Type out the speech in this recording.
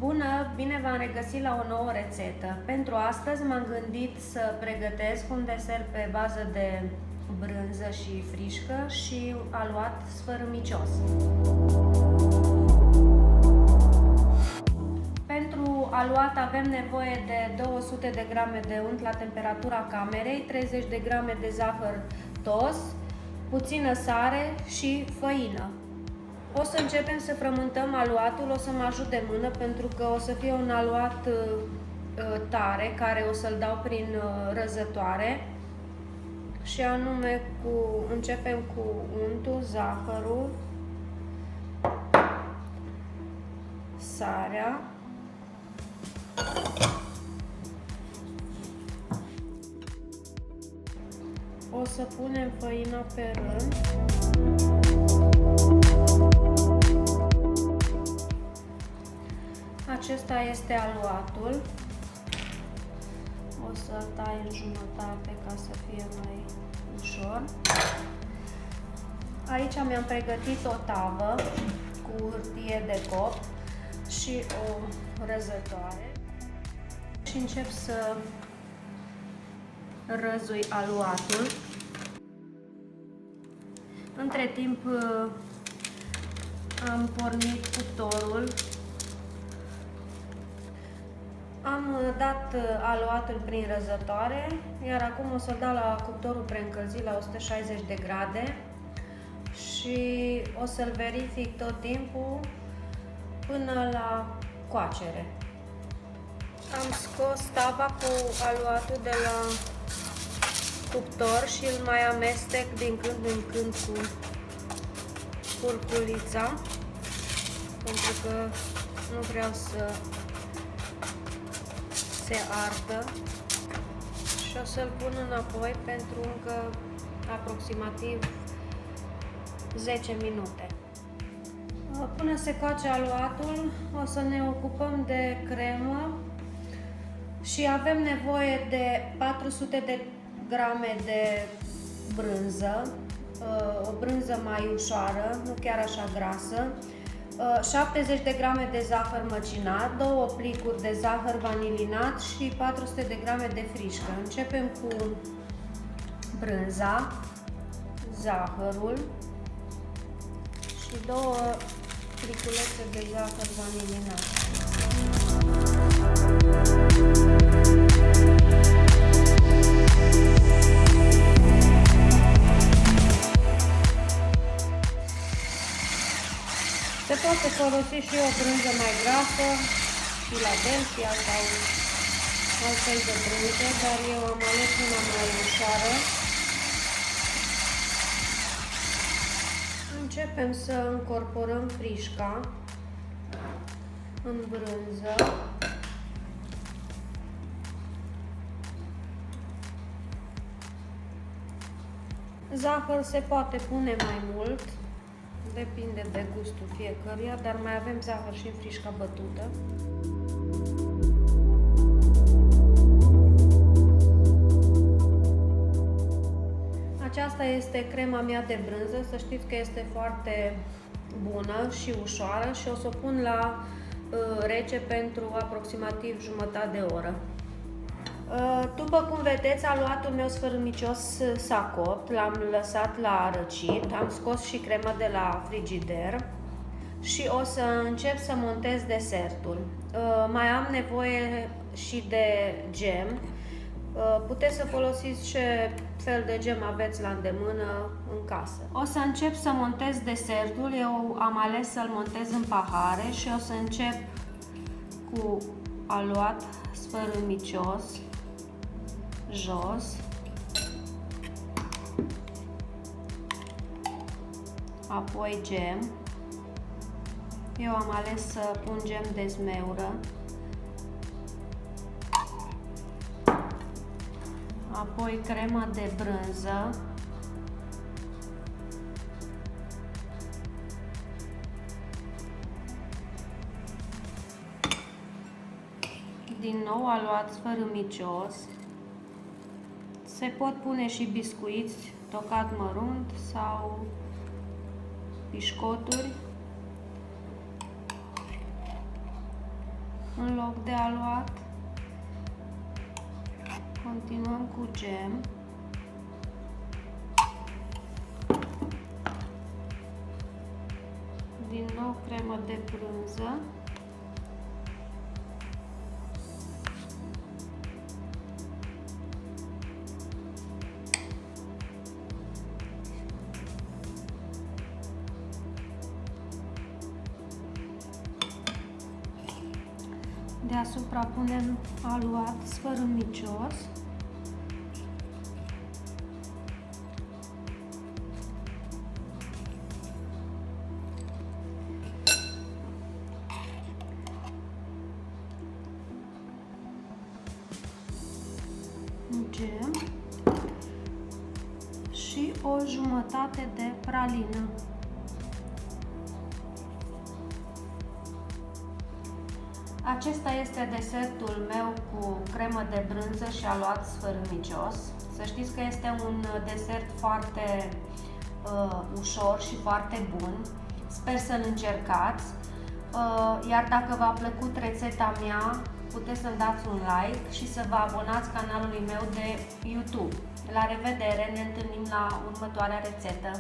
Bună! Bine v-am regăsit la o nouă rețetă. Pentru astăzi m-am gândit să pregătesc un desert pe bază de brânză și frișcă și aluat sfărâmicios. Pentru aluat avem nevoie de 200 de grame de unt la temperatura camerei, 30 de grame de zahăr tos, puțină sare și făină. O să începem să frământăm aluatul, o să mă ajut de mână pentru că o să fie un aluat tare, care o să-l dau prin răzătoare. Și anume începem cu untul, zahărul, sarea, o să punem făina pe rând. Acesta este aluatul. O să tai în jumătate ca să fie mai ușor. Aici mi-am pregătit o tavă cu hârtie de copt și o răzătoare. Și încep să răzui aluatul. Între timp am pornit cuptorul. Am dat aluatul prin răzătoare, iar acum o să dau la cuptorul preîncălzit la 160 de grade și o să-l verific tot timpul până la coacere. Am scos tava cu aluatul de la cuptor și îl mai amestec din când în când cu curculița, pentru că nu vreau să se ardă, și o să-l pun înapoi pentru încă aproximativ 10 minute. Până se coace aluatul, o să ne ocupăm de cremă și avem nevoie de 400 de grame de brânză, o brânză mai ușoară, nu chiar așa grasă, 70 de grame de zahăr măcinat, 2 plicuri de zahăr vanilinat și 400 de grame de frișcă. Începem cu brânza, zahărul și 2 pliculețe de zahăr vanilinat. Se poate folosi și o brânză mai grasă, Philadelphia sau altfel de brânză, dar eu am ales una mai ușoară. Începem să încorporăm frișca în brânză. Zahăr se poate pune mai mult, depinde de gustul fiecăruia, dar mai avem zahăr și în frișca bătută. Aceasta este crema mea de brânză, să știți că este foarte bună și ușoară și o să o pun la rece pentru aproximativ jumătate de oră. După cum vedeți, aluatul meu sfărâmicios s-a copt, l-am lăsat la răcit, am scos și crema de la frigider și o să încep să montez desertul. Mai am nevoie și de gem. Puteți să folosiți ce fel de gem aveți la îndemână în casă. O să încep să montez desertul, eu am ales să-l montez în pahare și o să încep cu aluat sfărâmicios jos, apoi gem. Eu am ales să pun gem de zmeură, apoi crema de brânză, din nou aluat sfărâmicios. Se pot pune și biscuiți tocat mărunt sau pișcoturi. în loc de aluat. Continuăm cu gem. Din nou cremă de brânză. Deasupra punem aluat sfărâmicios. Gem și o jumătate de pralină. Acesta este desertul meu cu cremă de brânză și aluat sfărâmicios. Să știți că este un desert foarte ușor și foarte bun. Sper să-l încercați. Iar dacă v-a plăcut rețeta mea, puteți să-mi dați un like și să vă abonați canalului meu de YouTube. La revedere, ne întâlnim la următoarea rețetă!